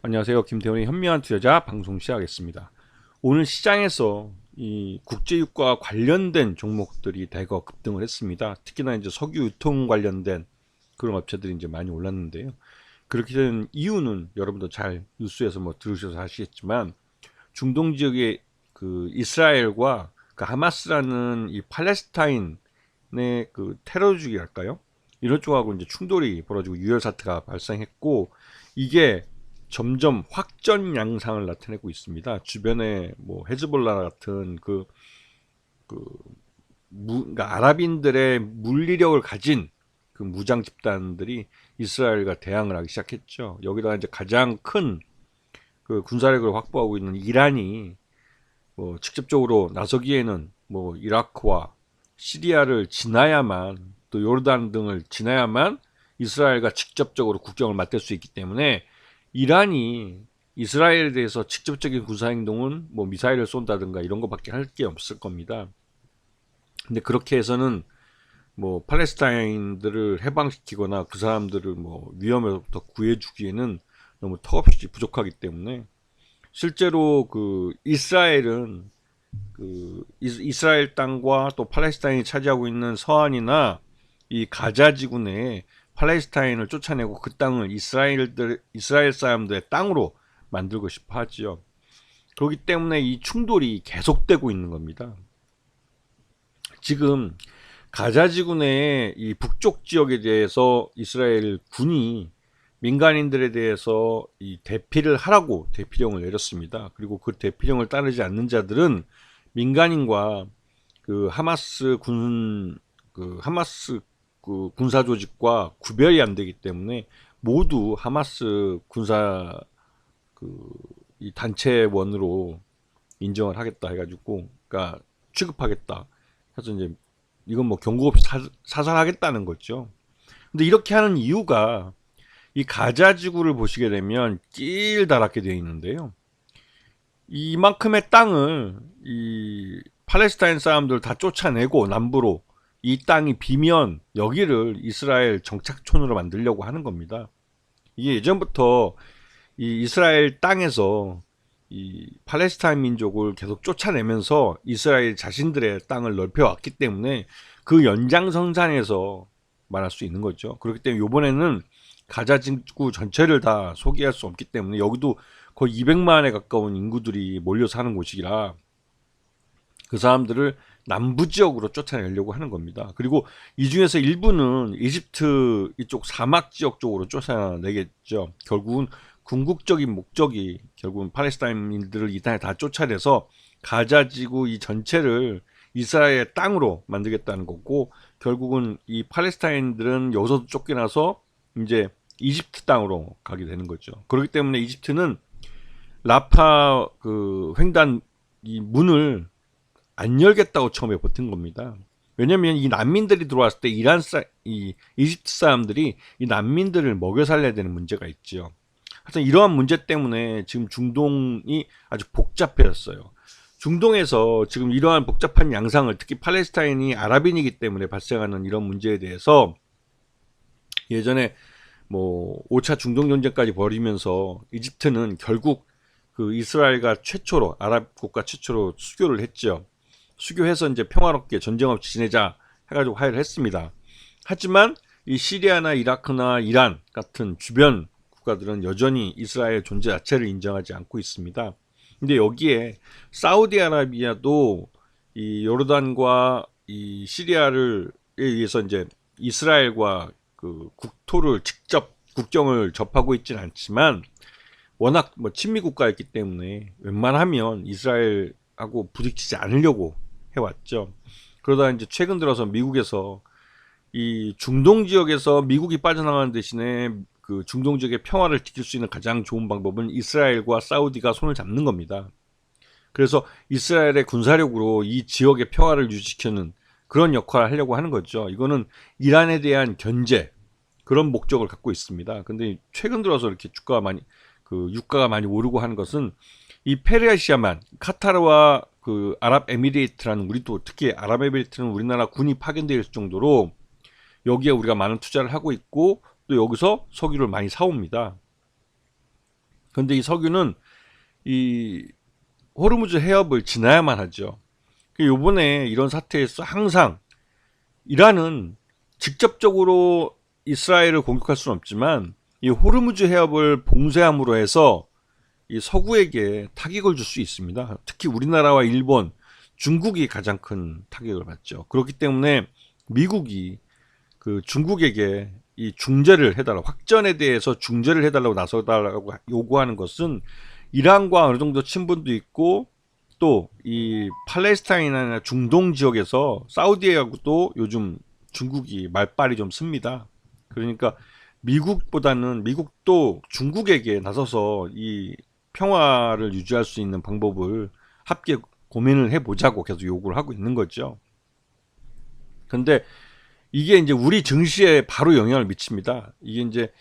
안녕하세요. 김태훈의 현명한 투자자 방송 시작하겠습니다. 오늘 시장에서 이 국제유가 관련된 종목들이 대거 급등을 했습니다. 특히나 이제 석유 유통 관련된 그런 업체들이 이제 많이 올랐는데요. 그렇게 된 이유는 여러분도 잘 뉴스에서 뭐 들으셔서 아시겠지만 중동 지역의 그 이스라엘과 그 하마스라는 이 팔레스타인의 그 테러주의랄까요? 이런 쪽하고 이제 충돌이 벌어지고 유혈 사태가 발생했고 이게 점점 확전 양상을 나타내고 있습니다. 주변에 뭐 헤즈볼라 같은 그러니까 아랍인들의 물리력을 가진 그 무장 집단들이 이스라엘과 대항을 하기 시작했죠. 여기다가 이제 가장 큰 그 군사력을 확보하고 있는 이란이 뭐 직접적으로 나서기에는 뭐 이라크와 시리아를 지나야만 또 요르단 등을 지나야만 이스라엘과 직접적으로 국경을 맞댈 수 있기 때문에 이란이 이스라엘에 대해서 직접적인 군사행동은 뭐 미사일을 쏜다든가 이런 거밖에 할 게 없을 겁니다. 근데 그렇게 해서는 뭐 팔레스타인들을 해방시키거나 그 사람들을 뭐 위험에서부터 구해주기에는 너무 턱없이 부족하기 때문에 실제로 그 이스라엘은 그 이스라엘 땅과 또 팔레스타인이 차지하고 있는 서안이나 이 가자 지구 내에 팔레스타인을 쫓아내고 그 땅을 이스라엘 사람들의 땅으로 만들고 싶어 하지요. 그렇기 때문에 이 충돌이 계속되고 있는 겁니다. 지금 가자 지구 내의 이 북쪽 지역에 대해서 이스라엘 군이 민간인들에 대해서 이 대피를 하라고 대피령을 내렸습니다. 그리고 그 대피령을 따르지 않는 자들은 민간인과 그 하마스 그 군사 조직과 구별이 안 되기 때문에 모두 하마스 군사 그 이 단체원으로 인정을 하겠다 해가지고 그러니까 취급하겠다 해서 이제 이건 뭐 경고 없이 사살하겠다는 거죠. 근데 이렇게 하는 이유가 이 가자 지구를 보시게 되면 길다랗게 되어 있는데요. 이만큼의 땅을 이 팔레스타인 사람들 다 쫓아내고 남부로 이 땅이 비면 여기를 이스라엘 정착촌으로 만들려고 하는 겁니다. 이게 예전부터 이 이스라엘 땅에서 이 팔레스타인 민족을 계속 쫓아내면서 이스라엘 자신들의 땅을 넓혀왔기 때문에 그 연장선상에서 말할 수 있는 거죠. 그렇기 때문에 이번에는 가자 지구 전체를 다 소개할 수 없기 때문에 여기도 거의 200만에 가까운 인구들이 몰려 사는 곳이라 그 사람들을 남부 지역으로 쫓아내려고 하는 겁니다. 그리고 이 중에서 일부는 이집트 이쪽 사막 지역 쪽으로 쫓아내겠죠. 결국은 궁극적인 목적이 결국은 팔레스타인민들을 이 땅에 다 쫓아내서 가자 지구 이 전체를 이스라엘의 땅으로 만들겠다는 거고 결국은 이 팔레스타인들은 여기서도 쫓겨나서 이제 이집트 땅으로 가게 되는 거죠. 그렇기 때문에 이집트는 라파 그 횡단 이 문을 안 열겠다고 처음에 버틴 겁니다. 왜냐면 이 난민들이 들어왔을 때 이 이집트 사람들이 이 난민들을 먹여 살려야 되는 문제가 있죠. 하여튼 이러한 문제 때문에 지금 중동이 아주 복잡해졌어요. 중동에서 지금 이러한 복잡한 양상을 특히 팔레스타인이 아랍인이기 때문에 발생하는 이런 문제에 대해서 예전에 뭐 5차 중동 전쟁까지 벌이면서 이집트는 결국 그 이스라엘과 최초로 아랍 국가 최초로 수교를 했죠. 수교해서 이제 평화롭게 전쟁 없이 지내자 해가지고 화해를 했습니다. 하지만 이 시리아나 이라크나 이란 같은 주변 국가들은 여전히 이스라엘 존재 자체를 인정하지 않고 있습니다. 근데 여기에 사우디아라비아도 이 요르단과 이 시리아를 의해서 이제 이스라엘과 그 국토를 직접 국경을 접하고 있지는 않지만 워낙 뭐 친미 국가였기 때문에 웬만하면 이스라엘하고 부딪히지 않으려고 해왔죠. 그러다 이제 최근 들어서 미국에서 이 중동 지역에서 미국이 빠져나가는 대신에 그 중동 지역의 평화를 지킬 수 있는 가장 좋은 방법은 이스라엘과 사우디가 손을 잡는 겁니다. 그래서 이스라엘의 군사력으로 이 지역의 평화를 유지시키는 그런 역할을 하려고 하는 거죠. 이거는 이란에 대한 견제 그런 목적을 갖고 있습니다. 근데 최근 들어서 이렇게 유가가 많이 오르고 하는 것은 이 페르시아만 카타르와 그 아랍에미레이트라는 우리도 특히 아랍에미레이트는 우리나라 군이 파견되어 있을 정도로 여기에 우리가 많은 투자를 하고 있고 또 여기서 석유를 많이 사옵니다. 그런데 이 석유는 이 호르무즈 해협을 지나야만 하죠. 요번에 이런 사태에서 항상 이란은 직접적으로 이스라엘을 공격할 수는 없지만 이 호르무즈 해협을 봉쇄함으로 해서 이 서구에게 타격을 줄 수 있습니다. 특히 우리나라와 일본, 중국이 가장 큰 타격을 받죠. 그렇기 때문에 미국이 그 중국에게 이 중재를 해달라고, 확전에 대해서 중재를 해달라고 나서달라고 요구하는 것은 이란과 어느 정도 친분도 있고 또 이 팔레스타인이나 중동 지역에서 사우디하고도 요즘 중국이 말빨이 좀 씁니다. 그러니까 미국도 중국에게 나서서 이 평화를 유지할 수 있는 방법을 함께 고민을 해보자고 계속 요구를 하고 있는 거죠. 근데 이게 이제 우리 증시에 바로 영향을 미칩니다. 이게 이제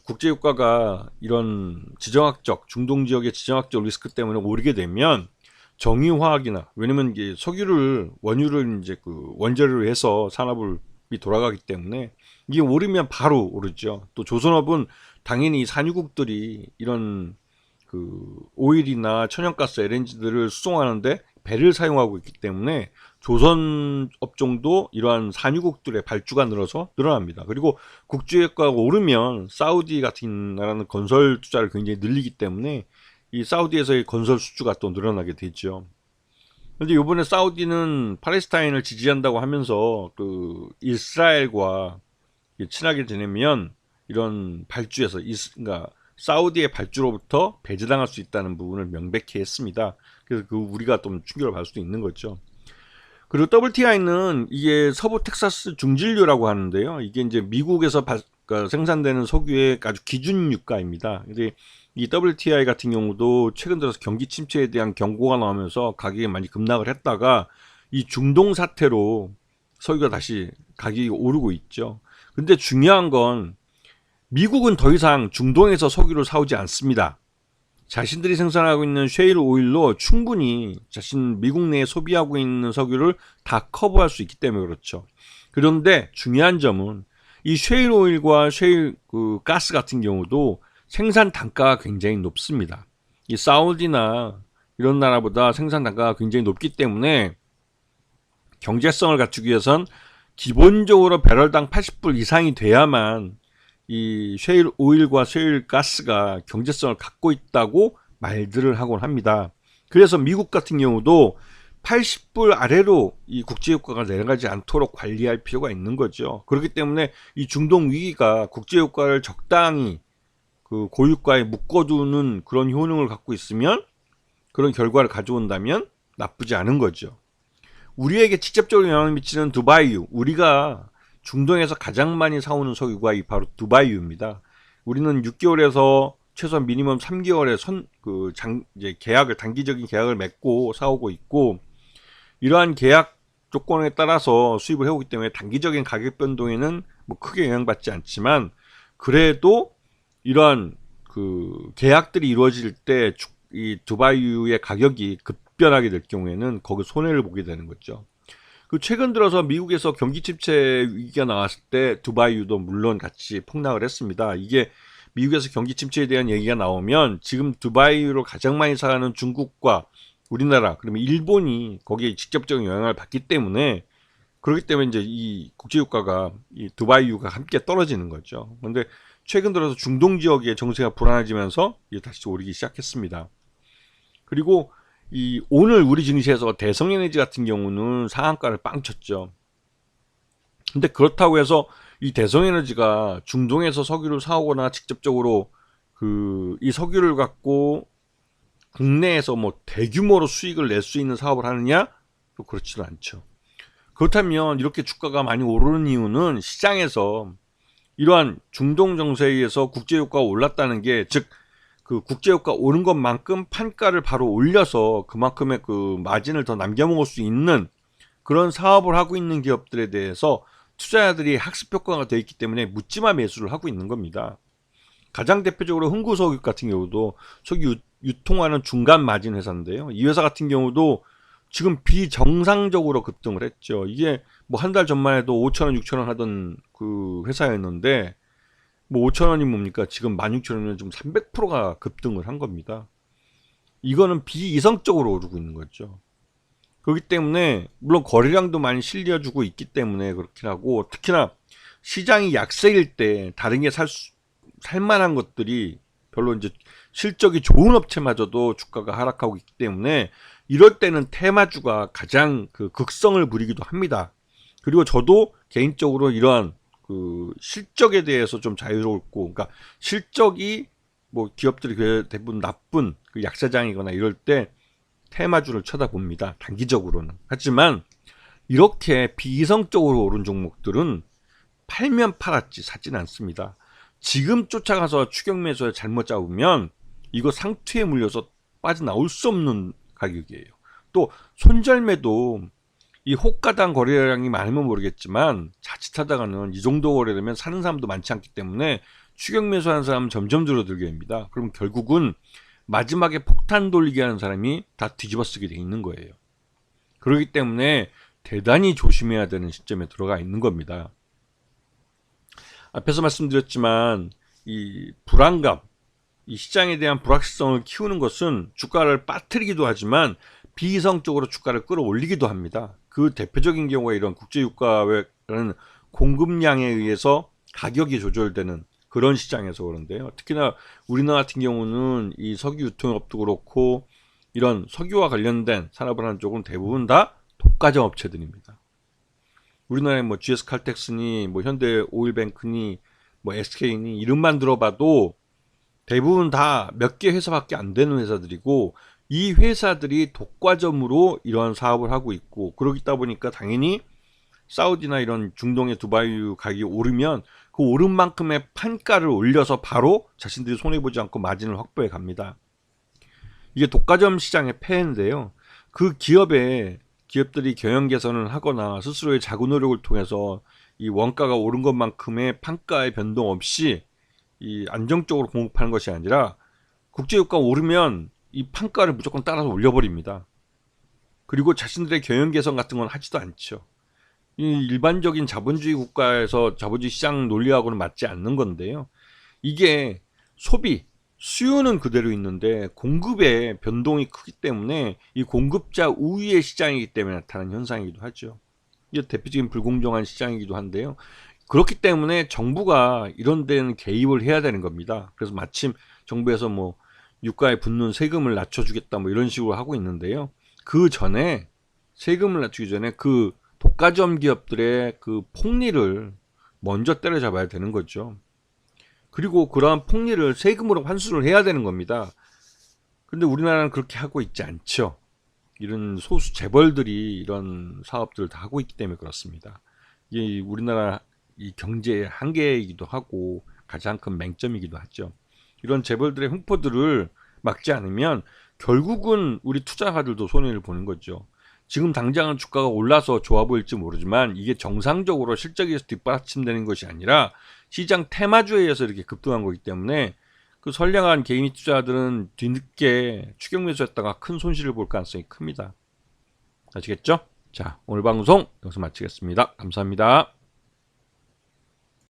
국제유가가 이런 지정학적, 중동 지역의 지정학적 리스크 때문에 오르게 되면 정유화학이나, 왜냐면 이게 석유를, 원유를 이제 그 원재료로 해서 산업이 돌아가기 때문에 이게 오르면 바로 오르죠. 또 조선업은 당연히 산유국들이 이런 그 오일이나 천연가스, LNG들을 수송하는데 배를 사용하고 있기 때문에 조선 업종도 이러한 산유국들의 발주가 늘어납니다. 그리고 국제유가가 오르면 사우디 같은 나라는 건설 투자를 굉장히 늘리기 때문에 이 사우디에서의 건설 수주가 또 늘어나게 되죠. 그런데 이번에 사우디는 팔레스타인을 지지한다고 하면서 그 이스라엘과 친하게 지내면 이런 발주에서 그러니까 사우디의 발주로부터 배제당할 수 있다는 부분을 명백히 했습니다. 그래서 우리가 좀 충격을 받을 수도 있는 거죠. 그리고 WTI는 이게 서부 텍사스 중진류라고 하는데요. 이게 이제 미국에서 그러니까 생산되는 석유의 아주 기준 유가입니다. 근데 이 WTI 같은 경우도 최근 들어서 경기 침체에 대한 경고가 나오면서 가격이 많이 급락을 했다가 이 중동 사태로 석유가 다시 가격이 오르고 있죠. 근데 중요한 건 미국은 더 이상 중동에서 석유를 사오지 않습니다. 자신들이 생산하고 있는 셰일 오일로 충분히 미국 내에 소비하고 있는 석유를 다 커버할 수 있기 때문에 그렇죠. 그런데 중요한 점은 이 셰일 오일과 셰일 가스 같은 경우도 생산 단가가 굉장히 높습니다. 이 사우디나 이런 나라보다 생산 단가가 굉장히 높기 때문에 경제성을 갖추기 위해선 기본적으로 배럴당 80불 이상이 돼야만 이 셰일 오일과 셰일 가스가 경제성을 갖고 있다고 말들을 하곤 합니다. 그래서 미국 같은 경우도 80불 아래로 이 국제유가가 내려가지 않도록 관리할 필요가 있는 거죠. 그렇기 때문에 이 중동 위기가 국제유가를 적당히 그 고유가에 묶어두는 그런 효능을 갖고 있으면, 그런 결과를 가져온다면 나쁘지 않은 거죠. 우리에게 직접적으로 영향을 미치는 두바이유, 우리가 중동에서 가장 많이 사오는 석유가 바로 두바이유입니다. 우리는 6개월에서 최소한 미니멈 3개월의 이제 단기적인 계약을 맺고 사오고 있고, 이러한 계약 조건에 따라서 수입을 해오기 때문에 단기적인 가격 변동에는 뭐 크게 영향받지 않지만, 그래도 이러한 계약들이 이루어질 때 이 두바이유의 가격이 급변하게 될 경우에는 거기 손해를 보게 되는 거죠. 최근 들어서 미국에서 경기 침체 위기가 나왔을 때 두바이유도 물론 같이 폭락을 했습니다. 이게 미국에서 경기 침체에 대한 얘기가 나오면 지금 두바이유로 가장 많이 사가는 중국과 우리나라, 그러면 일본이 거기에 직접적인 영향을 받기 때문에, 그렇기 때문에 이제 이 국제유가가 이 두바이유가 함께 떨어지는 거죠. 그런데 최근 들어서 중동 지역의 정세가 불안해지면서 이게 다시 오르기 시작했습니다. 그리고 오늘 우리 증시에서 대성에너지 같은 경우는 상한가를 빵 쳤죠. 근데 그렇다고 해서 이 대성에너지가 중동에서 석유를 사오거나 직접적으로 이 석유를 갖고 국내에서 뭐 대규모로 수익을 낼 수 있는 사업을 하느냐? 또 그렇지도 않죠. 그렇다면 이렇게 주가가 많이 오르는 이유는 시장에서 이러한 중동 정세에 의해서 국제유가가 올랐다는 게, 즉 국제유가 오른 것만큼 판가를 바로 올려서 그만큼의 마진을 더 남겨 먹을 수 있는 그런 사업을 하고 있는 기업들에 대해서 투자자들이 학습 효과가 되어 있기 때문에 묻지마 매수를 하고 있는 겁니다. 가장 대표적으로 흥구석유 같은 경우도 석유 유통하는 중간 마진 회사인데요. 이 회사 같은 경우도 지금 비정상적으로 급등을 했죠. 이게 뭐 한 달 전만 해도 5,000원, 6,000원 하던 그 회사였는데 뭐 5,000원이 뭡니까? 지금 16,000원이면 좀 300%가 급등을 한 겁니다. 이거는 비이성적으로 오르고 있는 거죠. 그렇기 때문에 물론 거래량도 많이 실려주고 있기 때문에 그렇긴 하고, 특히나 시장이 약세일 때 다른 게 살만한 것들이 별로 이제 실적이 좋은 업체마저도 주가가 하락하고 있기 때문에 이럴 때는 테마주가 가장 그 극성을 부리기도 합니다. 그리고 저도 개인적으로 이러한 그 실적에 대해서 좀 자유롭고, 그러니까 실적이 뭐 기업들이 대부분 나쁜 그 약세장이거나 이럴 때 테마주를 쳐다봅니다. 단기적으로는. 하지만 이렇게 비이성적으로 오른 종목들은 팔면 팔았지 사지는 않습니다. 지금 쫓아가서 추격 매수에 잘못 잡으면 이거 상투에 물려서 빠져나올 수 없는 가격이에요. 또 손절매도 이 호가당 거래량이 많으면 모르겠지만 자칫하다가는 이 정도 거래되면 사는 사람도 많지 않기 때문에 추격 매수하는 사람은 점점 줄어들게 됩니다. 그럼 결국은 마지막에 폭탄 돌리게 하는 사람이 다 뒤집어 쓰게 돼 있는 거예요. 그렇기 때문에 대단히 조심해야 되는 시점에 들어가 있는 겁니다. 앞에서 말씀드렸지만 이 불안감, 이 시장에 대한 불확실성을 키우는 것은 주가를 빠뜨리기도 하지만 비이성적으로 주가를 끌어올리기도 합니다. 그 대표적인 경우가 이런 국제유가라는 공급량에 의해서 가격이 조절되는 그런 시장에서 그런데요. 특히나 우리나라 같은 경우는 이 석유 유통업도 그렇고 이런 석유와 관련된 산업을 하는 쪽은 대부분 다 독과점 업체들입니다. 우리나라에 뭐 GS 칼텍스니 뭐 현대 오일뱅크니 뭐 SK니 이름만 들어봐도 대부분 다 몇 개 회사밖에 안 되는 회사들이고, 이 회사들이 독과점으로 이러한 사업을 하고 있고, 그러다 보니까 당연히 사우디나 이런 중동의 두바이유 가격이 오르면 그 오른 만큼의 판가를 올려서 바로 자신들이 손해보지 않고 마진을 확보해 갑니다. 이게 독과점 시장의 폐해인데요. 그 기업들이 경영 개선을 하거나 스스로의 자구 노력을 통해서 이 원가가 오른 것만큼의 판가의 변동 없이 이 안정적으로 공급하는 것이 아니라 국제유가가 오르면 이 판가를 무조건 따라서 올려버립니다. 그리고 자신들의 경영 개선 같은 건 하지도 않죠. 이 일반적인 자본주의 국가에서 자본주의 시장 논리하고는 맞지 않는 건데요. 이게 수요는 그대로 있는데 공급의 변동이 크기 때문에 이 공급자 우위의 시장이기 때문에 나타나는 현상이기도 하죠. 이게 대표적인 불공정한 시장이기도 한데요. 그렇기 때문에 정부가 이런 데는 개입을 해야 되는 겁니다. 그래서 마침 정부에서 뭐 유가에 붙는 세금을 낮춰주겠다 뭐 이런 식으로 하고 있는데요. 그 전에 세금을 낮추기 전에 그 독과점 기업들의 그 폭리를 먼저 때려잡아야 되는 거죠. 그리고 그러한 폭리를 세금으로 환수를 해야 되는 겁니다. 근데 우리나라는 그렇게 하고 있지 않죠. 이런 소수 재벌들이 이런 사업들을 다 하고 있기 때문에 그렇습니다. 이게 우리나라 이 경제의 한계이기도 하고 가장 큰 맹점이기도 하죠. 이런 재벌들의 횡포들을 막지 않으면 결국은 우리 투자가들도 손해를 보는 거죠. 지금 당장은 주가가 올라서 좋아 보일지 모르지만 이게 정상적으로 실적에서 뒷받침되는 것이 아니라 시장 테마주에 의해서 이렇게 급등한 거기 때문에 그 선량한 개인 투자자들은 뒤늦게 추격 매수했다가 큰 손실을 볼 가능성이 큽니다. 아시겠죠? 자, 오늘 방송 여기서 마치겠습니다. 감사합니다.